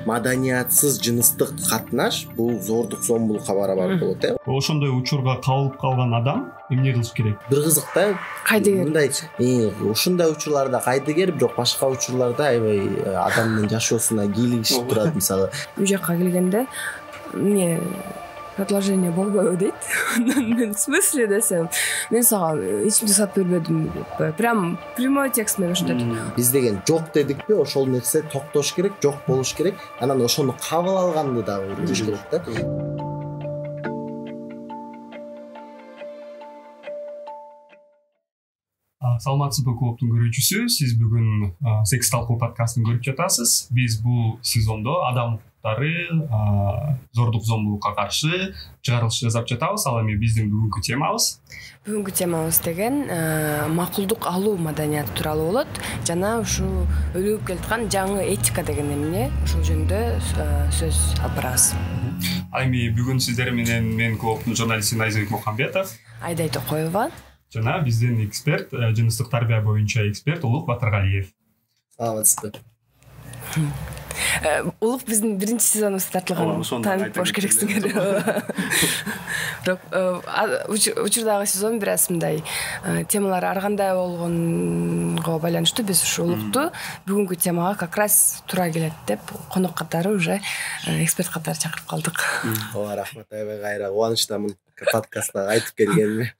маданиятсыз жыныстык катнаш бул зордук зомбулукка барабар болот ошондой учурга кабылып калган адам эмне кылыш керек? бир кызык да кайдыгер мындай ушундай учурларда кайдыгер бирок башка учурларда аябай адамдын жашоосуна кийлигишип турат. Мисалы бул жакка келгенде эмне предложение болбойбу дейт. Мен в смысле десем, мен сага эч нерсе сатып бербедим деп. Прям прямой текст менен ошентип. биз деген жок дедикпи, ошол нерсе токтош керек, жок болуш керек. Анан ошону кабыл алганды дагы билиш керек да. Саламатсызбы клубтун көрүүчүсү, сиз бүгүн секс талкуу подкастын көрүп жатасыз. Биз бул сезондо адам укуктары, зордук зомбулукка каршы чыгарылыш жасап жатабыз. Ал эми биздин бүгүнкү темабыз. Бүгүнкү темабыз деген макулдук алуу маданияты тууралуу болот. Жана ушул өлүп келаткан жаңы этика деген эмне, ушул жөнүндө сөз алып барабыз. Ал эми бүгүн сиздер менен мен клубтун журналисти Найзабек Мухамбетов, Айдай Токоева жана биздин эксперт, жыныстык тарбия боюнча эксперт Улук Батыргалиев. Саламатсызбы. Улук биздин биринчи сезонубузда тартылган, таанып болуш керексиңер. Бирок учурдагы сезон бир аз мындай темалар ар кандай болгонго байланыштуу биз ушул Улукту бүгүнкү темага как раз туура келет деп конок катары уже эксперт катары чакырып калдык. Ооба, рахмат, аябай кайра кубанычтамын подкастка айтып келгениме.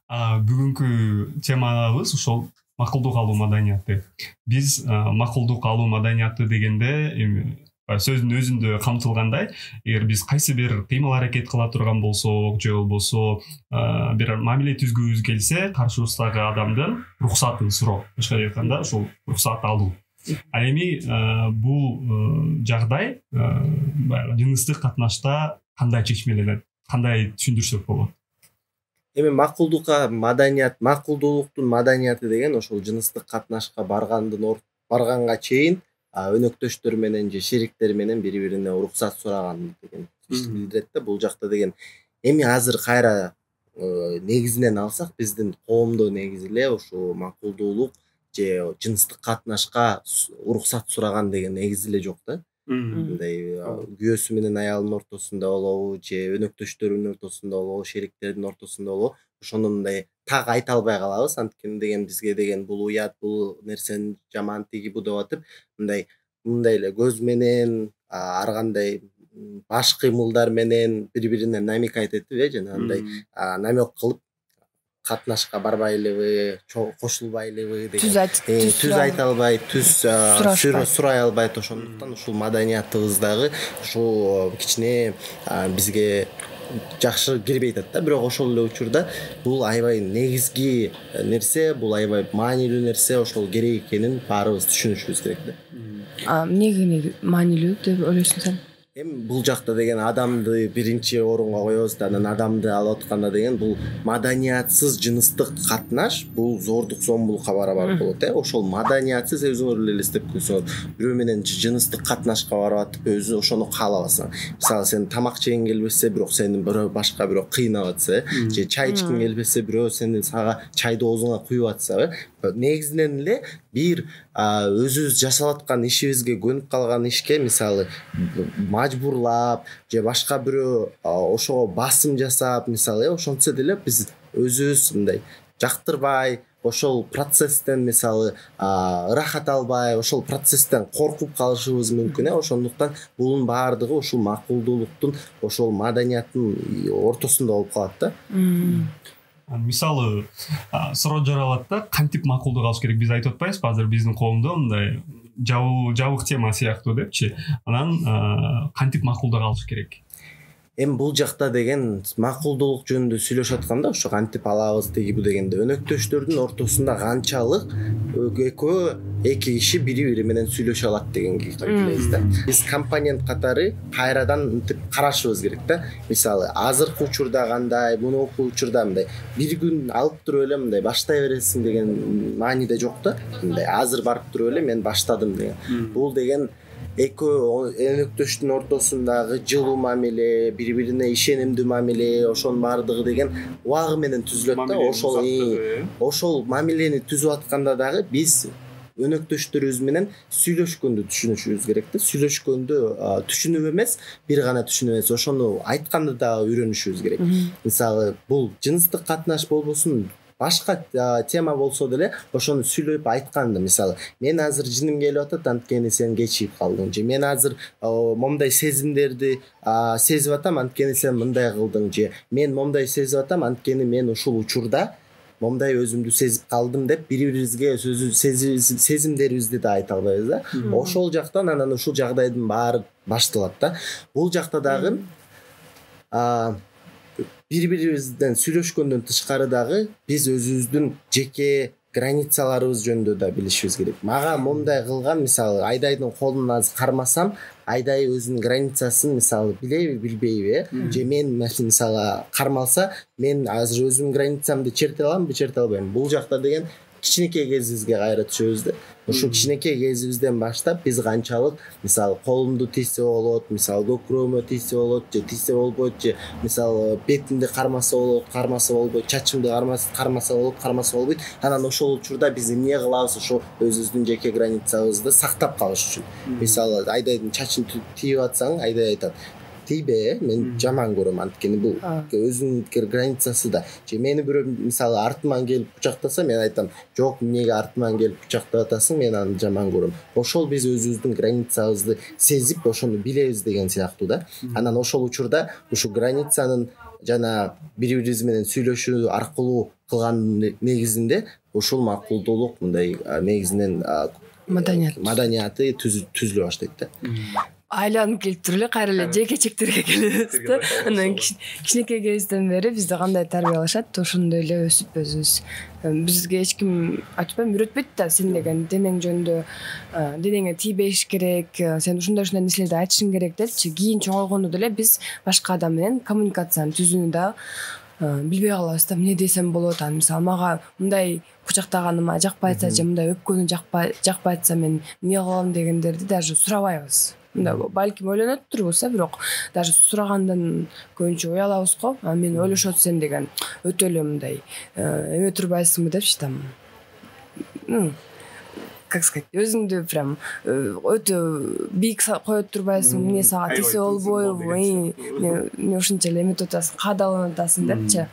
Бүгүнкү темабыз ошол макулдук алуу маданияты. Биз макулдук алуу маданияты дегенде сөздүн өзүндө камтылгандай, эгер биз кайсы бир кыймыл аракет кыла турган болсок, же болбосо бир мамиле түзгүбүз келсе, каршыбыздагы адамдын уруксатын суроо, башка айтканда ошол уруксат алуу. Ал эми бул жагдай жыныстык катнашта кандай чечмеленет, кандай түшүндүрсөк болот? Эми макулдукка маданият, макулдуулуктун маданияты деген ошол жыныстык катнашка барганга чейин өнөктөштөр менен же шериктер менен бири-бирине уруксат сураган деген билдирет да. Бул жакта деген эми азыр кайра негизинен алсак, биздин коомдо негизи эле ошо макулдуулук же жыныстык катнашка уруксат сураган деген негизи эле жок да. Мындай күйөөсү менен аялынын ортосунда болобу, же өнөктөштөрүнүн ортосунда болобу, шериктердин ортосунда болобу, ошону мындай так айта албай калабыз. Анткени деген бизге деген бул уят, бул нерсенин жаман тиги бу деп атып, мындай эле көз менен, ар кандай баш кыймылдар менен бири-бирине намек айтып, жана андай намек кылып катнашка барбайлыбы, кошулбайлыбы деген түз айта албайт, сурай албайт. Ошондуктан ушул маданиятыбыздагы ушул кичине бизге жакшы кирбей атат да. Бирок ошол эле учурда бул аябай негизги нерсе, бул аябай маанилүү нерсе, ошол керек экенин баарыбыз түшүнүшүбүз керек да. Эмне маанилүү деп ойлойсуң сен? Эми бул жакта деген адамды биринчи орунга коебуз да, анан адамды алып атканда деген бул маданиятсыз жыныстык катнаш бул зордук зомбулукка барабар болот. Ошол маданиятсыз өзүңөр эле элестеп көрсөңөр, бирөө менен жыныстык катнашка барып атып өзү ошону каалабасың. Мисалы сен тамак жегиң келбесе, бирок сени бирөө башка бирөө кыйнап атса, же чай ичкиң келбесе, бирөө сени сага чайды оозуңа куюп атса, негизинен эле бир өзүбүз жасап аткан ишибизге көнүп калган ишке, мисалы мажбурлап же башка бирөө ошого басым жасап, мисалы ошентсе деле биз өзүбүз мындай жактырбай, ошол процесстен мисалы ырахат албай, ошол процесстен коркуп калышыбыз мүмкүн. Ошондуктан булун баардыгы ушул макулдуулуктун, ошол маданияттын ортосунда болуп калат да. Мисалы суроо жаралат да, кантип макулдук алыш керек? Биз айтып атпайбызбы азыр биздин коомдо мындай жабык тема сыяктуу депчи. Анан кантип макулдук алыш керек? Эми бул жакта деген макулдуулук жөнүндө сүйлөшүп атканда, ошо кантип алабыз деги бу дегенде өнөктөштөрдүн ортосунда канчалык эки киши бири-бири менен сүйлөшө алат дегенге билебиз да. Биз компонент катары кайрадан мынтип карашыбыз керек да. Мисалы азыркы учурда кандай, мунуку учурда мындай бир күн алып туруп эле мындай баштай бересиң деген мааниде жок да. Мындай азыр барып туруп эле мен баштадым деген. Бул деген экөө өнөктөштүн ортосундагы жылуу мамиле, бири-бирине ишенимдүү мамиле, ошонун баардыгы деген убагы менен түзүлөт да. Ошол мамилени түзүп атканда дагы биз өнөктөштөрүбүз менен сүйлөшкөндү түшүнүшүбүз керек да. Сүйлөшкөндү түшүнүп эмес, бир гана түшүнүп эмес, ошону айтканды дагы үйрөнүшүбүз керек. Мисалы, бул жыныстык катнаш болбосун, башка тема болсо деле ошону сүйлөп айтканды. Мисалы, мен азыр жыным келип атат, анткени сен кечигип калдың, же мен азыр момдай сезимдерди сезип атам, анткени сен мындай кылдың, же мен момдай сезип атам, анткени мен ушул учурда момдай өзүмдү сезип калдым деп бири-бирибизге сезимдерибизди да айта албайбыз да. Ошол жактан анан ушул жагдайдын баары башталат да. Бул жакта дагы бири-бирибизден сүйлөшкөндөн тышкары дагы биз өзүбүздүн жеке границаларыбыз жөнүндө да билишибиз керек. Мага момдай кылган, мисалы, Айдайдын колун азыр кармасам, Айдай өзүнүн границасын мисалы билеби, билбейби, же мен мисалы кармалса, мен азыр өзүмдүн границамды черте аламбы, черте албайм. Бул жакта деген кичинекей кезибизге кайра түшөбүз да. Ушул кичинекей кезибизден баштап биз канчалык мисалы колумду тийсе болот, мисалы көкүрөмө тийсе болот, же тийсе болбойт, же мисалы бетимди кармаса болот, кармаса болбойт, чачымды кармаса болот, кармаса болбойт. Анан ошол учурда биз эмне кылабыз? Ошо өзүбүздүн жеке границабызды сактап калыш үчүн. Мисалы, Айдайдын чачын тийип атсаң, Айдай айтат: тийбе, мен жаман көрөм, анткени бул өзүнүн границасы да. Же мени бирөө мисалы артыман келип кучактаса, мен айтам: жок, эмнеге артыман келип кучактап атасың, мен аны жаман көрөм. Ошол биз өзүбүздүн границабызды сезип, ошону билебиз деген сыяктуу да. Анан ошол учурда ушу границанын жана бири-бирибиз менен сүйлөшүү аркылуу кылган негизинде ушул макулдуулук мындай негизинен маданияты түзүлө баштайт да. Айланып келип туруп эле кайра эле жекечектерге келебиз да. Анан кичинекей кезибизден бери бизди кандай тарбиялашат, ошондой эле өсүп өзүбүз. Бизге эч ким айтпайм, үйрөтпөйт да, сен деген денең жөнүндө, денеңе тийбеш керек, сен ушундай нерселерди айтышың керек депчи. Кийин чоңойгондо деле биз башка адам менен коммуникацияны түзүүнү да билбей калабыз да. Эмне десем болот? Мисалы, мага мындай кучактаганыма жакпай атса, же мындай өпкөнү жакпай атса, мен эмне кылам дегендерди даже сурабайбыз. Балким ойлонот турбуз, бирок даже сурагандан көбүнчө уялабыз го. Мен ойлошот сен деген өтө эле мындай эме турбайсыңбы депчи там. Как сказать, өзүңдү прям өтө бийик коет турбайсың, эмне сага тийсе болбойбу, эмне ушунча эле эметип атасың, каадаланып атасың депчи.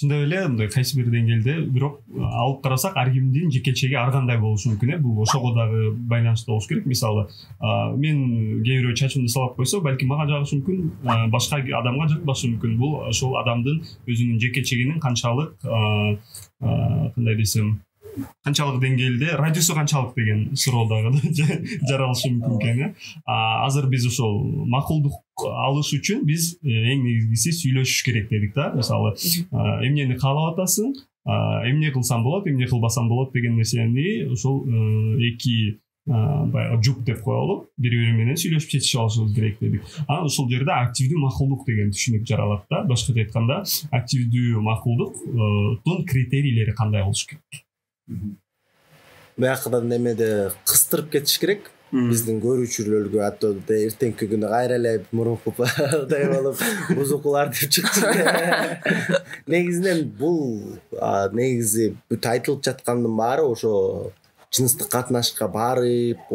Чындап эле мындай кайсы бир деңгээлде, бирок алып карасак ар кимдин жекечеги ар кандай болушу мүмкүн. Бул ошого дагы байланыштуу болуш керек. Мисалы, мен кээ бирөө чачымды салап койсо, балким мага жагышы мүмкүн, башка адамга жакпашы мүмкүн. Бул ошол адамдын өзүнүн жекечегинин канчалык, кандай десем, канчалык деңгээлде, радиусу канчалык деген суроо дагы жаралышы мүмкүн экен. Азыр биз ошол макулдук алыш үчүн биз эң негизгиси сүйлөшүш керек дедик да. Мисалы, эмнени каалап атасың, эмне кылсам болот, эмне кылбасам болот деген нерсени ошол эки баягы жуп деп коелу, бири-бири менен сүйлөшүп чечишип алышыбыз керек дедик. Анан ошол жерде активдүү макулдук деген түшүнүк жаралат да. Башкача айтканда, активдүү макулдуктун критерийлери кандай болуш керек? Баягыдан немеде кыстырып кетиш керек. Биздин көрүүчүлөргө атты эртеңки күнү кайра эле мурункудай болуп бузукулар деп чыкты. Негизинен бул негизи бүт айтылып жаткандын баары ошо жыныстык катнашка барып,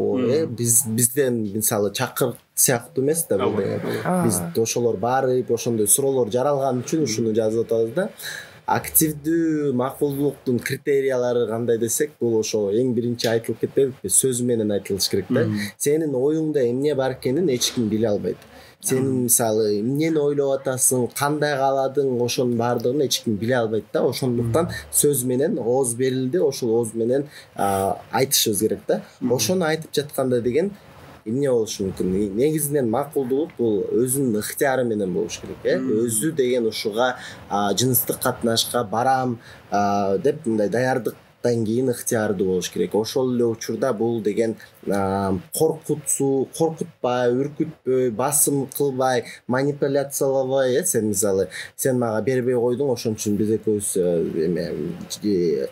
бизден мисалы чакыр сыяктуу эмес да бул деген. Биз ошолор барып, ошондой суроолор жаралган үчүн ушуну жазып атабыз да. Активдүү макулдуктун критериялары кандай десек, бул ошо эң биринчи айтылып кетпедикпи, сөз менен айтылыш керек да. Сенин оюңда эмне бар экенин эч ким биле албайт. Сен мисалы эмнени ойлоп атасың, кандай кааладың, ошонун баардыгын эч ким биле албайт да. Ошондуктан сөз менен ооз берилди, ошол ооз менен айтышыбыз керек да. Ошону айтып жатканда деген эмне болушу мүмкүн? Негизинен макулдуулук бул өзүнүн ыктыяры менен болуш керек, Өзү деген ушуга жыныстык катнашка барам деп мындай даярдыктан кийин ыктыярдуу болуш керек. Ошол эле учурда бул деген коркутпай, үркүтпөй, басым кылбай, манипуляциялабай, сен мисалы, сен мага бербей койдуң, ошон үчүн биз экөөбүз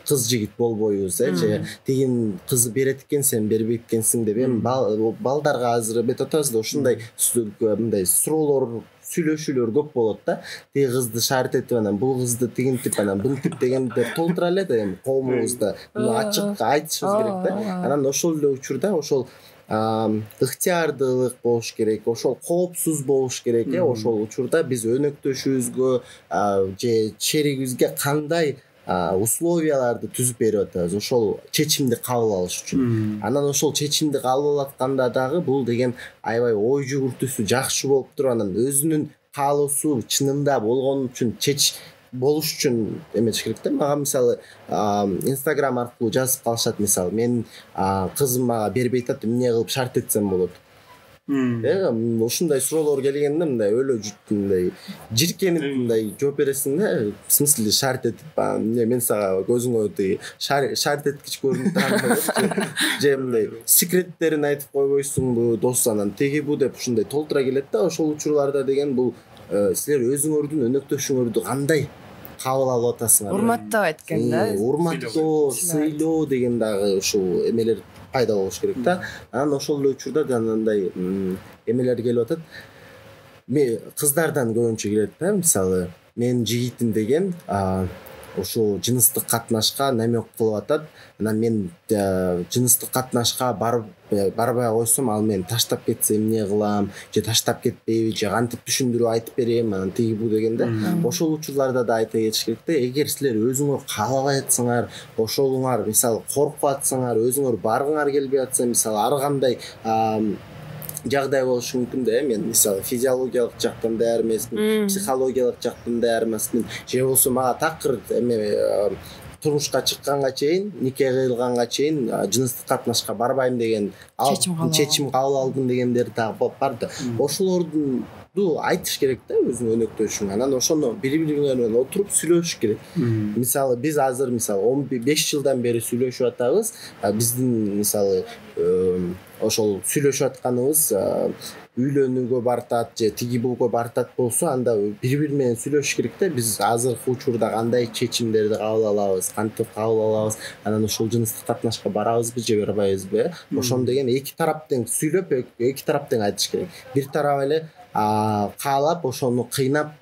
кыз жигит болбойбуз, же тигин кызы берет экен, сен бербейт экенсиң деп балдарга азыр эметип атабыз да. Ушундай мындай суроолор сүйлөшүүлөр көп болот да. Тиги кызды шарт этип анан бул кызды тигинтип анан бынтип дегендер толтура элек да эми коомубузда. Муну ачык айтышыбыз керек да. Анан ошол эле учурда ошол ыктыярдуулук болуш керек, ошол коопсуз болуш керек. Ошол учурда биз өнөктөшүбүзгө же шеригибизге кандай условияларды түзүп берип атабыз ошол чечимди кабыл алыш үчүн. Анан ошол чечимди кабыл алып атканда дагы бул деген аябай ой жүгүртүүсү жакшы болуп туруп, анан өзүнүн каалоосу чынында болгон үчүн болуш үчүн эмеш керек да. Мага мисалы Instagram аркылуу жазып калышат, мисалы мен кызым мага бербей атат, эмне кылып шарт этсем болот. Ушундай суроолор келгенде мындай өлө мындай жиркенип мындай жооп бересиң да. В смысле шарт этип, мен сага көзүңө тиги шарт эткич көрүнүп турган же мындай секреттерин айтып койбойсуңбу дос, анан теги бу деп ушундай толтура келет да. Ошол учурларда деген бул силер өзүңөрдүн өнөктөшүңөрдү кандай кабыл алып атасыңар? Урматтап экен да. Урматтоо, сыйлоо деген дагы ушул эмелер пайда болуш керек да. Анан ошол эле учурда жанагындай эмелер келип атат. Кыздардан көбүнчө келет да. Мисалы менин жигитим деген ошо жыныстык катнашка намек кылып атат. Анан мен жыныстык катнашка барбай койсом, ал мени таштап кетсе эмне кылам, же таштап кетпейби, же кантип түшүндүрүп айтып берем, анан тиги бу дегенде. Ошол учурларда да айта кетиш керек да. Эгер силер өзүңөр каалабай атсаңар, ошолуңар мисалы коркуп атсаңар, өзүңөр баргыңар келбей атса, мисалы ар кандай жагдай болушу мүмкүн да. Мен мисалы физиологиялык жактан даяр эмесмин, психологиялык жактан даяр эмесмин, же болбосо мага такыр турмушка чыкканга чейин, нике кыйылганга чейин жыныстык катнашка барбайм деген чечим кабыл алдым дегендер дагы бар да. Ошолорду айтыш керек да, өзүнүн өнөктөшүн. Анан ошону бири-бириңер менен отуруп сүйлөшүш керек. Мисалы биз азыр 15 жылдан бери сүйлөшүп атабыз. Биздин мисалы ошол сүйлөшүп атканыбыз үйлөнүүгө бартат же тиги буга бартат болсо, анда бири-бири менен сүйлөшүш керек да. Биз азыркы учурда кандай чечимдерди кабыл алабыз, кантип кабыл алабыз, анан ошол жыныстык катнашка барабызбы же барбайбызбы? Ошону деген эки тарап тең сүйлөп, эки тарап тең айтыш керек. Бир тарап эле каалап, ошону кыйнап,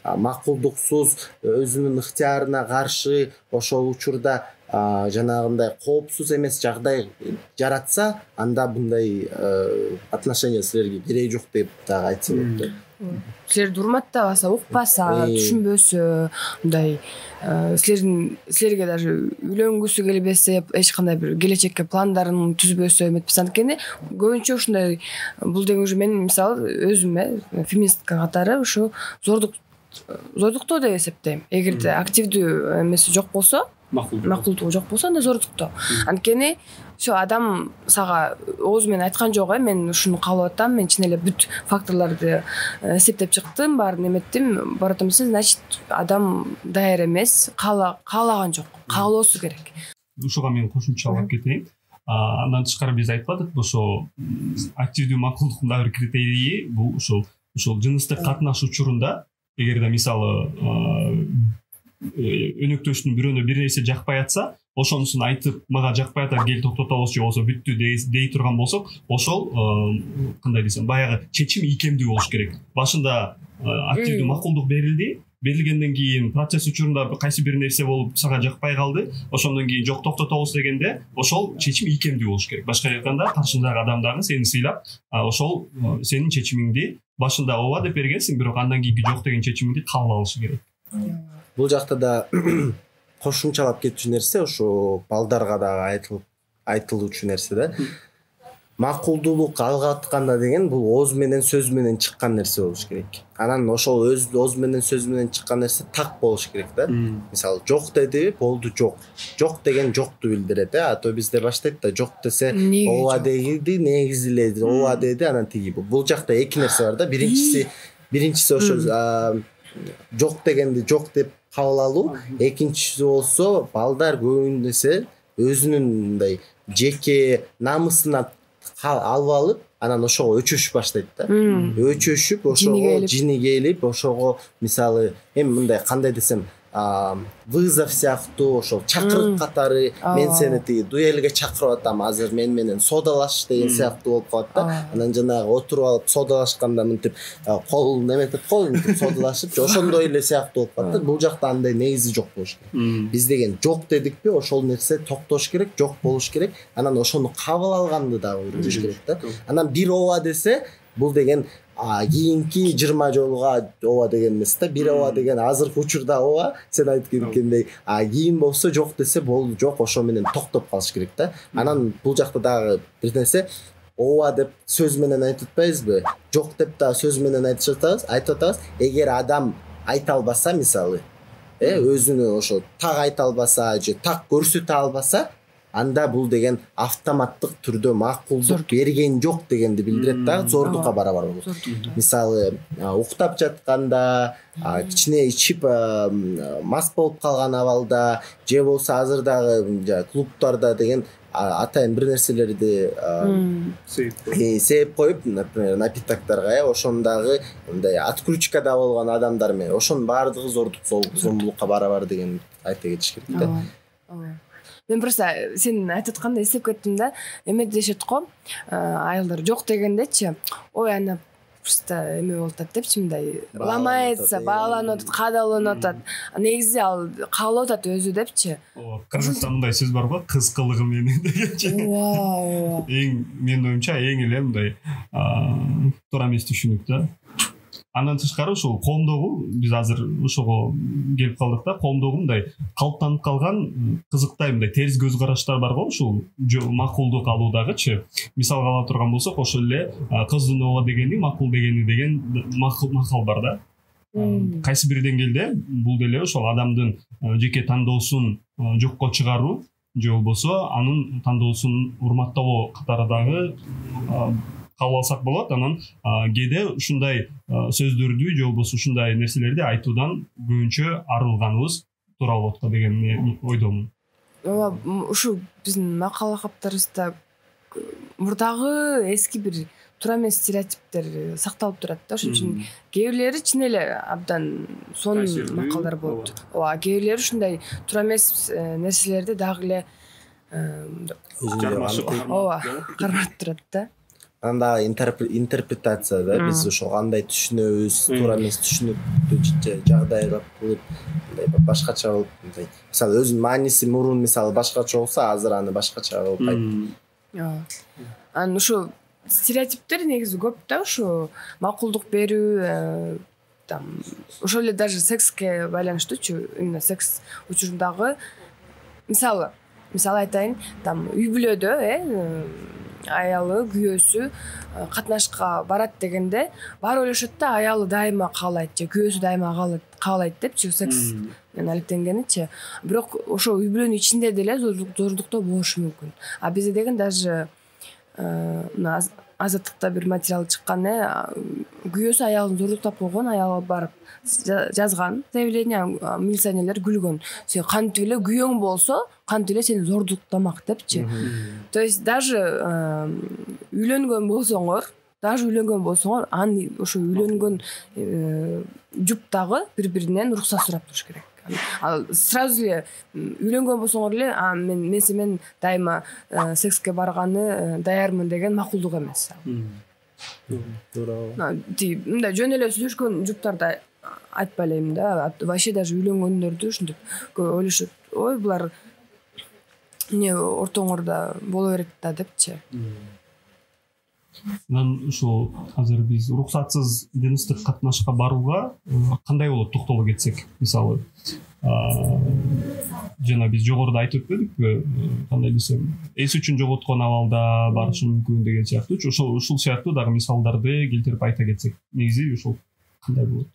макулдуксуз, өзүнүн ыктыярына каршы ошол учурда жанагындай коопсуз эмес жагдай жаратса, анда мындай отношения силерге кереги жок деп дагы айтса болот. Силерди урматтабаса, укпаса, түшүнбөсө, мындай силерге даже үйлөнгүсү келбесе, эч кандай бир келечекке пландарын түзбөсө эметпесе, анткени көбүнчө ушундай бул деген уже мен мисалы өзүм феминистка катары ушу зордуктоо деп эсептейм. Эгерде активдүү эмеси жок болсо, макулдугу жок болсо, анда зордуктоо. Анткени ошо адам сага оозу менен айткан жок, мен ушуну каалап атам, мен чын эле бүт факторлорду эсептеп чыктым, баарын эметтим, баратам десе, значит адам даяр эмес, каалаган жок, каалоосу керек. Ушуга мен кошумчалап кетейин. Андан тышкары биз айтып атат, ошо активдүү макулдуктун да бир критерийи бул ошол жыныстык катнаш учурунда, эгерде мисалы өнөктөштүн бирөөнө бир нерсе жакпай атса, ошонусун айтып, мага жакпай атат, кел токтотолузу же болбосо бүттү дей турган болсок, ошол кандай десем, баягы чечим ийкемдүү болуш керек. Башында активдүү макулдук берилгенден кийин процесс учурунда кайсы бир нерсе болуп сага жакпай калды, ошондон кийин жок токтотобуз дегенде, ошол чечим ийкемдүү болуш керек. Башка айтканда, каршыңдагы адам дагы сени сыйлап, ошол сенин чечимиңди башында ооба деп бергенсиң, бирок андан кийинки жок деген чечимиңди кабыл алышы керек. Бул жакта да кошумчалап кетчү нерсе, ошо балдарга дагы айтылуучу нерсе да. Макулдуулук алга атканда деген бул ооз менен сөз менен чыккан нерсе болуш керек. Анан ошол ооз менен сөз менен чыккан нерсе так болуш керек да. Мисалы жок деди, болду жок. Жок деген жокту билдирет, а то бизде баштайт да, жок десе ооба деди, негизи эле ооба деди, анан тиги бул жакта эки нерсе бар да. Биринчиси ошо жок дегенди жок деп кабыл алуу, экинчиси болсо балдар көбүнесе өзүнүн мындай жеке намысына алып алып, анан ошого өчөшүп баштайт да. Өчөшүп, ошого жини келип, ошого мисалы эми мындай кандай десем, вызов сыяктуу ошол чакырык катары мен сени тиги дуэлге чакырып атам азыр мен менен содалаш деген сыяктуу болуп калат да. Анан жанагы отуруп алып содалашканда мынтип кол неметип кол мынтип содалашып ошондой эле сыяктуу болуп калат да. Бул жакта андай негизи жок болуш керек. Биз деген жок дедикпи, ошол нерсе токтош керек, жок болуш керек. Анан ошону кабыл алганды дагы үйрөнүш керек да. Анан бир ооба десе бул деген кийинки 20 жолуга ооба деген эмес да. Бир ооба деген азыркы учурда ооба, сен айтып кеткендей, кийин болсо жок десе болду, жок, ошо менен токтоп калыш керек да. Анан бул жакта дагы бир нерсе, ооба деп сөз менен айтып атпайбызбы? Жок деп дагы сөз менен айтып атабыз. Эгер адам айта албаса, мисалы, өзүнө ошо так айта албаса же так көрсөтө албаса, анда бул деген автоматтык түрдө макулдук берген жок дегенди билдирет да, зордукка барабар болот. Мисалы, уктап жатканда, кичине ичип мас болуп калган абалда, же болсо азыр дагы клубтарда деген атайын бир нерселерди сейп коюп, например, напитокторго, ошондагы мындай откручкада болгон адамдар менен ошонун баардыгы зомбулукка барабар деген айта кетиш керек да. Мен просто сен айтып атканда эстеп кеттим да, эме дешет го, айылдар жок дегендечи, ой ана просто эме болуп атат депчи, мындай ламайса, бааланып атат, кадаланып атат. Негизи ал каалап атат өзү депчи. Кыргызстанда мындай сөз бар го, кыз кылыгы менен дегенчи. Эң менин оюмча эң эле мындай туура эмес түшүнүк да. Андан тышкары ушул коомдогу, биз азыр ошого келип калдык да, коомдогу мындай калыптанып калган кызыктай мындай терс көз караштар бар го, ушул макулдук алуудагычы. Мисалга ала турган болсок, ошол эле кыздын ооба дегени, макул дегени деген макал бар да. Кайсы бир деңгээлде бул деле ошол адамдын жеке тандоосун жокко чыгаруу же болбосо анын тандоосун урматтоо катарындагы кабыл алсак болот. Анан кээде ушундай сөздөрдү же болбосо ушундай нерселерди айтуудан көбүнчө арылганыбыз туура болот го деген ойдомун. Ооба, ушу биздин макал лакаптарыбызда мурдагы эски бир туура эмес стереотиптер сакталып турат да. Ошон үчүн кээ бирлери чын эле абдан сонун макалдар болот. Ооба, кээ бирлери ушундай туура эмес нерселерди дагы эле ооба карматып турат да. Анда интерпретация да, биз ошол кандай түшүнөбүз, туура эмес түшүнүктү жагдайлап кылып, мындай башкача болуп, мындай. Мисалы өзүнүн мааниси мурун мисалы башкача болсо, азыр аны башкача кылып айтып. Анан ушу стереотиптер негизи көп да, ушу макулдук берүү, там ошол эле даже секске байланыштуучу, именно секс учурундагы мисалы айтайын, там үй бүлөдө аялы, күйөөсү катнашка барат дегенде баары ойлошот да, аялы дайыма каалайт же күйөөсү дайыма каалайт депчи, секс менен алектенгеничи. Бирок ошо үй бүлөнүн ичинде деле зордуктоо болушу мүмкүн. А бизде деген даже азаттыкта бир материал чыккан, күйөөсү аялын зордуктап койгон, аялы барып жазган заявление, милиционерлер күлгөн. Сен кантип эле күйөөң болсо, кантип эле сени зордуктамак депчи. То есть даже үйлөнгөн болсоңор, аны ошо үйлөнгөн жуптагы бири-биринен уруксат сурап туруш керек. Ал сразу эле үйлөнгөн болсоңор эле мен сенен дайыма секске барганы даярмын деген макулдук эмес. Мындай жөн эле сүйлөшкөн жуптарда айтпай элем да, вообще даже үйлөнгөндөрдү ушинтип ойлошот, ой булар эмне ортоңорда боло берет да депчи. Анан ушул азыр биз уруксатсыз жыныстык катнашка барууга кандай болот токтоло кетсек, мисалы жана биз жогоруда айтып өтпөдүкпү, кандай десем, эс үчүн жоготкон абалда барышы мүмкүн деген сыяктуу. Ушул сыяктуу дагы мисалдарды келтирип айта кетсек, негизи ушул кандай болот?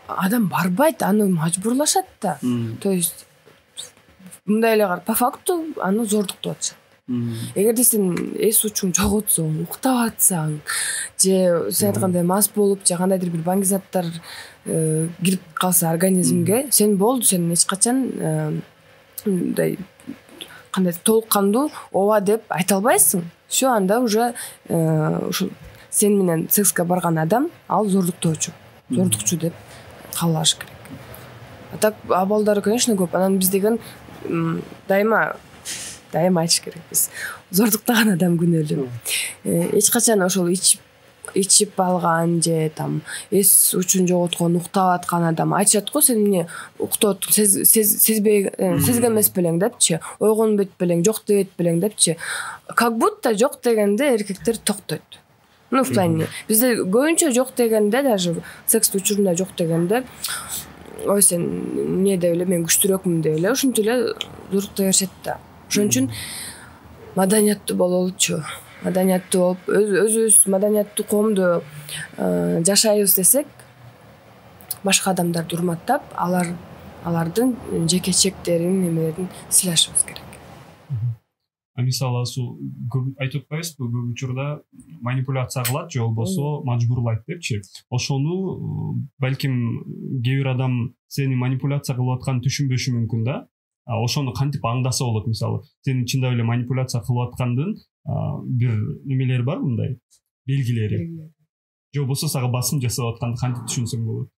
Адам барбайт, аны мажбурлашат да. То есть мындай эле по факту аны зордуктап атышат. Эгерде сен эс учуң жоготсоң, уктап атсаң, же сен айткандай мас болуп, же кандайдыр бир баңги заттар кирип калса организмге, сен болду, сен эч качан мындай кандай толук кандуу ооба деп айта албайсың. Всё, анда уже ушул сен менен секске барган адам ал зордуктоочу деп кабылдаш керек. А так абалдары конечно көп. Анан биз деген дайыма айтыш керек, биз зордуктаган адам күнөөлүү. Эч качан ошол ичип алган же там эс учун жоготкон уктап аткан адам айтышат го, сен эмне уктоп сезген эмес белең депчи, ойгонбойт белең, жок дебет белең депчи. Как будто жок дегенде эркектер токтойт. Ну, в плане, бизде көбүнчө жок дегенде, даже секс учурунда жок дегенде, ой сен эмне деп эле, мен күчтүүрөкмүн деп эле, ушинтип эле зордуктай беришет да. Ошон үчүн маданияттуу бололучу. Маданияттуу болуп, өзүбүз маданияттуу коомдо жашайбыз десек, башка адамдарды урматтап, алардын жекечектерин, немелерин сыйлашыбыз керек. Мисалы, көп айтып атпайбызбы, көп учурда манипуляция кылат же болбосо мажбурлайт депчи. Ошону балким кээ бир адам сени манипуляция кылып атканын түшүнбөшү мүмкүн да. Ошону кантип аңдаса болот, мисалы, сенин чындап эле манипуляция кылып аткандын бир немелери бар, мындай белгилери. Же болбосо сага басым жасап атканды кантип түшүнсөң болот?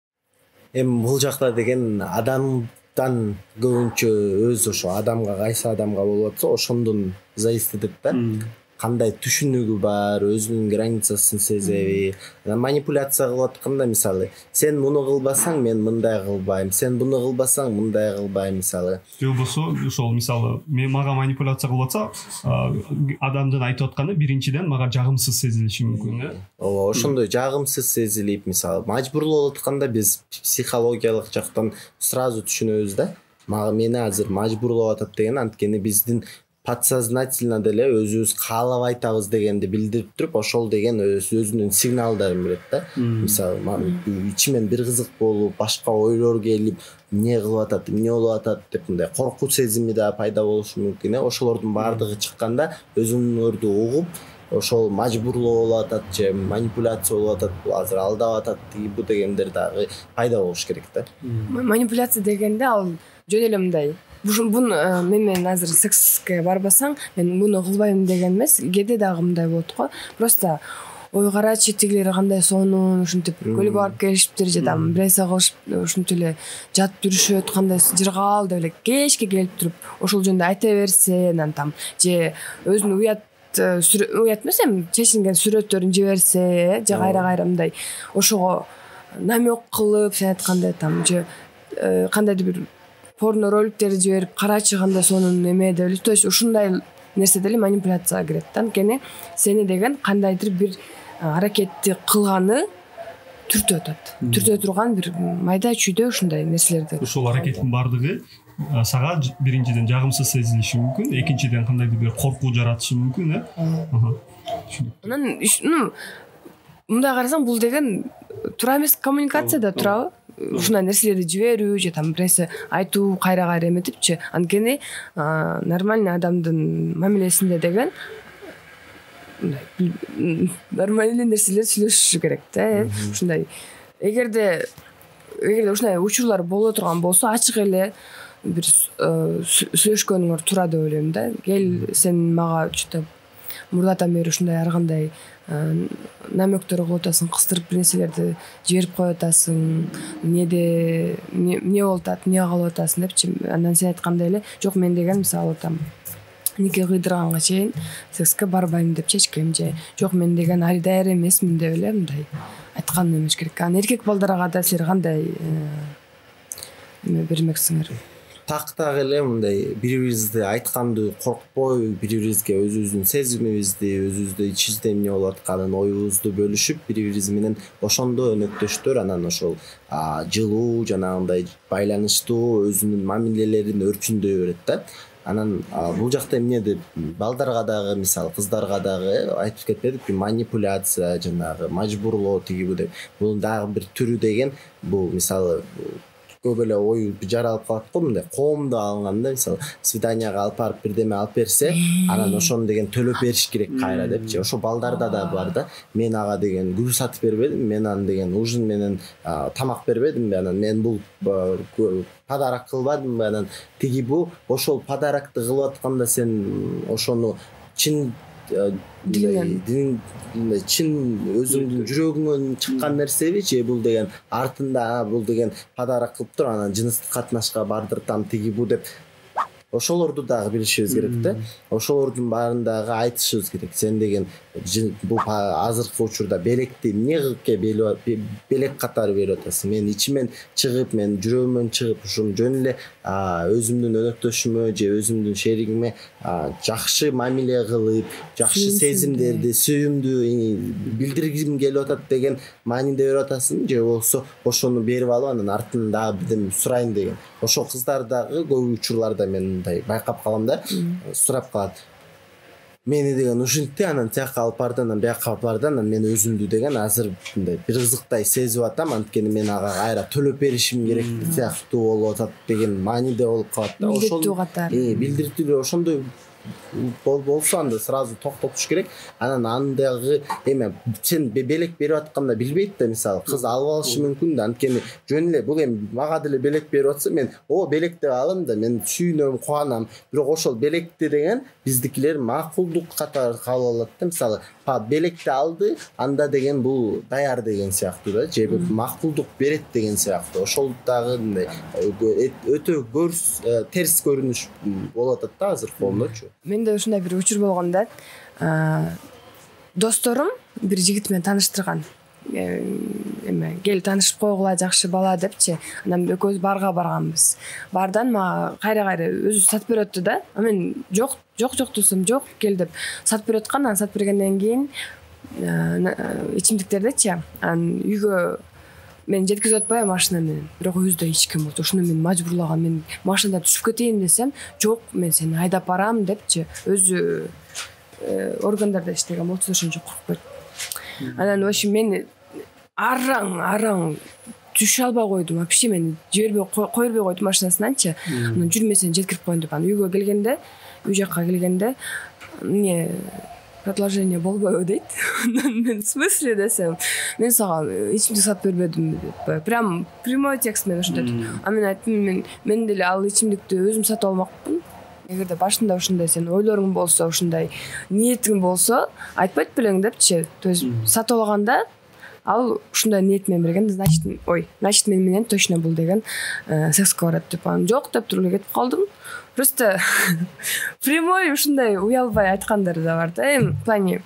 Эми бул жакта деген адамдан көбүнчө өз ошо адамга, кайсы адамга болуп атса, ошондон зависит этет да. Кандай түшүнүгү бар, өзүнүн границасын сезеби. Манипуляция кылып атканда, мисалы, сен муну кылбасаң, мен мындай кылбайм, сен буну кылбасаң, мындай кылбайм, мисалы. Же болбосо, ошол мисалы, мен мага манипуляция кылып атса, адамдын айтып атканы биринчиден мага жагымсыз сезилиши мүмкүн, э? Ооба, ошондой жагымсыз сезилип, мисалы, мажбурлап атканда биз психологиялык жактан сразу түшүнөбүз да. Мени азыр мажбурлап атат деген анткени биздин подсознательно деле өзүбүз каалап айтабыз дегенди билдирип туруп, ошол деген өзүнүн сигналдарын берет да. Мисалы, ичимен бир кызык болуп, башка ойлор келип, эмне кылып атат, эмне болуп атат деп мындай коркуу сезими да пайда болушу мүмкүн. Ошолордун баардыгы чыкканда өзүңөрдү угуп, ошол мажбурлоо болуп атат же манипуляция болуп атат, бул азыр алдап атат, бу дегендер дагы пайда болуш керек да. Манипуляция дегенде ал жөн эле мындай. Мен менен азыр секске барбасаң, мен муну кылбайм деген эмес, кээде дагы мындай болот го. Просто ой карачы, тигилер кандай сонун, ушинтип көлгө барып келишиптир же там брейса кылышып, ушинтип эле жатып жүрүшөт, кандай жыргал деп эле кечке келип туруп, ошол жөнүндө айта берсе, анан там же өзүнүн уят эмес, эми чечинген сүрөттөрүн жиберсе, же кайра мындай ошого намек кылып, сен айткандай там же кандайдыр бир порно роликтерди жиберип, карачы кандай сонун эме деп эле, то есть ушундай нерсе деле манипуляцияга кирет да. Анткени сени деген кандайдыр бир аракетти кылганы түртө атат. Түртө турган бир майда чүйдө ушундай нерселерди. Ушул аракеттин баардыгы сага биринчиден жагымсыз сезилиши мүмкүн, экинчиден кандайдыр бир коркуу жаратышы мүмкүн, э? Анан мындай карасаң, бул деген туура эмес коммуникацияда турабы? Ушундай нерселерди жиберүү же там биресе айтуу, кайра эметипчи. Анткени нормальный адамдын мамилесинде деген нормальный нерселер сүйлөшүшү керек да. Ушундай эгерде ушундай учурлар боло турган болсо, ачык эле бир сүйлөшкөнүңөр туура деп ойлойм да. Кел, сен мага что-то мурдатан бери ушундай ар кандай намектер кылып атасың, кыстырып бир нерселерди жиберип коюп атасың, эмне болуп атат, эмне кылып атасың депчи. Андан сен айткандай эле, жок мен деген мисалы там нике кыйдырганга чейин секске барбайм депчи эчкем, же жок мен деген али даяр эмесмин деп эле мындай айткан эмес керек. Анан эркек балдарга да силер кандай эме бермексиңер? Тактагы эле мындай бири-бирибизди айтканды коркпой, бири-бирибизге өзүбүздүн сезимибизди, өзүбүздө ичибизде эмне болуп атканын, оюбузду бөлүшүп, бири-бирибиз менен ошондо өнөктөштөр, анан ошол жылуу, жанагындай байланыштуу өзүнүн мамилелерин өрчүндөй берет да. Анан бул жакта эмне деп балдарга дагы, мисалы кыздарга дагы айтып кетпедикпи, манипуляция, жанагы мажбурлоо тигибу деп. Бул дагы бир түрү деген, бул мисалы көп эле ою жаралып калат го, мындай коомдо алынганда, мисалы свиданияга алып барып бирдеме алып берсе, анан ошону деген төлөп бериш керек кайра депчи. Ошо балдарда да бар да. Мен ага деген гүл сатып бербедимби, мен аны деген ужин менен тамак бербедимби, анан мен бул подарок кылбадымбы, анан тиги бу ошол подарокты кылып атканда сен ошону чын чын өзүңдүн жүрөгүңөн чыккан нерсеби же бул деген артында бул деген подарок кылып туруп анан жыныстык катнашка бардыртам тиги бу деп ошолорду дагы билишибиз керек да. Ошолордун баарын дагы айтышыбыз керек. Сен деген бул азыркы учурда белекти эмне кылып белек катары берип атасың? Мен ичимен чыгып, мен жүрөгүмөн чыгып, ушул жөн эле өзүмдүн өнөктөшүмө же өзүмдүн шеригиме жакшы мамиле кылып, жакшы сезимдерди, сүйүүмдү билдиргим келип атат деген мааниде берип атасың же болбосо ошону берип алып анан артынан дагы бирдеме сурайын деген. Ошол кыздар дагы көп учурларда мен байкап калам да, сурап калат. Мени деген ушинтти, анан тияка алып барды, анан бияка алып барды, анан мен өзүмдү деген азыр мындай бир кызыктай сезип атам, анткени мен ага кайра төлөп беришим керек сыяктуу болуп атат деген мааниде болуп калат да. Билдиртүү катары. Билдиртүү ошондой болсо анда сразу токтотуш керек. Анан андагы эме сен белек берип атканда билбейт да, мисалы кыз алып алышы мүмкүн да, анткени жөн эле бул эми мага деле белек берип атса мен белек деп алам да, мен сүйүнөм, кубанам. Бирок ошол белекти деген биздикилер макулдук катары кабыл алат да, мисалы белекти алды, анда деген бул даяр деген сыяктуу да, же макулдук берет деген сыяктуу. Ошол дагы мындай өтө терс көрүнүш болуп атат да азыр коомдочу. Менде ушундай бир учур болгон да. Досторум бир жигит менен тааныштырган. Эме кел таанышып койгула, жакшы бала депчи. Анан экөөбүз барга барганбыз. Бардан мага кайра өзү сатып бериптти да. Мен жок десем жок кел деп сатып берип аткан. Анан сатып бергенден кийин ичимдиктердичи анан үйгө мен жеткизип атпайм машина менен. Бирок өзүдө эч ким болчу. Ошону мен мажбурлаган. Мен машинадан түшүп кетейин десем, жок, мен сени айдап барам депчи. Өзү органдарда иштеген болчу, ошончо коркуп койт. Анан вообще мен араң түшө албай койдум. Вообще мени жибербей койбой койдум машинасынанчы. Анан жүрмесен жеткирип коеюн деп. Анан үйгө келгенде, үй жакка келгенде, эмне предложение болбойбу дейт. Мен в смысле десем, мен сага ичимдик сатып бербедимби деп. Прям прямой текст менен ошентип. А мен айттым, мен деле ал ичимдикти өзүм сатып алмакпын. Эгерде башында ушундай сен ойлоруң болсо, ушундай ниетиң болсо, айтпайт белең депчи. То есть сатып алганда ал ушундай ниет менен берген, значит мен менен точно бул деген секске барат деп. Анан жок деп туруп кетип калдым. Просто прямой ушундай уялбай айткандар да бар да. Эми в плане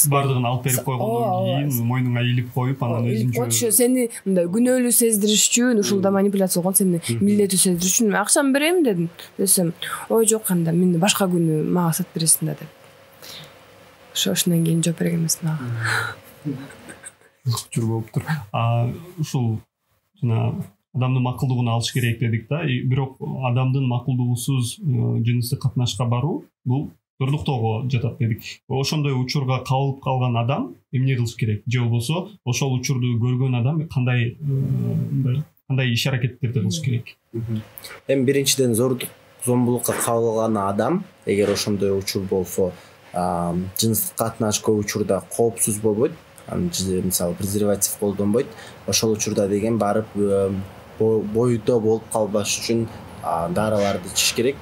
бардыгын алып берип койгондон кийин мойнуңа илип коюп, анан өзүнчө сени мындай күнөөлүү сездириш үчүн, ушул да манипуляция болгон, сени милдеттүү сездириш үчүн акчамды берем дедим. Десем, жок, анда мен башка күнү мага сатып бересиң да деп. Ошондон кийин жооп берген эмес мага. Учур болуптур. Ушул жана адамдын макулдугун алыш керек дедик да. Бирок адамдын макулдугусуз жыныстык катнашка баруу бул зордуктоого жатат дедик. Ошондой учурга кабылып калган адам эмне кылыш керек? Же болбосо ошол учурду көргөн адам кандай иш аракеттерди кылыш керек? Эми биринчиден зомбулукка кабылган адам эгер ошондой учур болсо, жыныстык катнаш көп учурда коопсуз болбойт. Мисалы презерватив колдонбойт. Ошол учурда деген барып бойдо болуп калбаш үчүн дарыларды ичиш керек.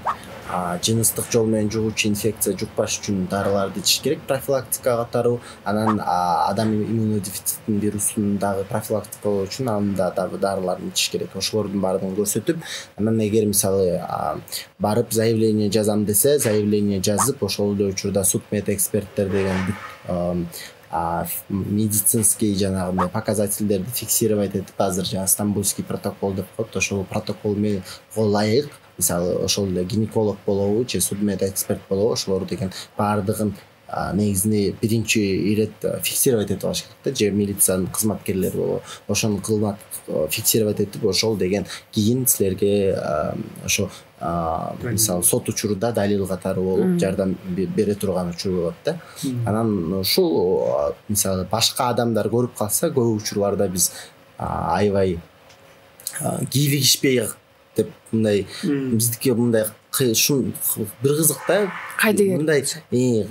Жыныстык жол менен жугуучу инфекция жукпаш үчүн дарыларды ичиш керек, профилактика катары. Анан адам иммунодефицитин вирусун дагы профилактикалоо үчүн анда дагы дарыларды ичиш керек. Ошолордун баардыгын көрсөтүп, анан эгер мисалы барып заявление жазам десе, заявление жазып, ошол эле учурда судмедэксперттер деген медицинский жанагы показательдерди фиксировать этип, азыр жаңы Стамбульский протокол деп коет, ошол протокол менен ылайык, мисалы ошол эле гинеколог болобу же судмедэксперт болобу, ошолор деген баардыгын негизинде биринчи ирет фиксировать этип алыш керек да, же милициянын кызматкерлери болобу, ошону кылмат фиксировать этип, ошол деген кийин силерге ошо мисалы сот учурунда далил катары болуп жардам бере турган учур болот да. Анан ушул мисалы башка адамдар көрүп калса, көп учурларда биз аябай кийлигишпей деп мындай биздики мындай бир кызык да мындай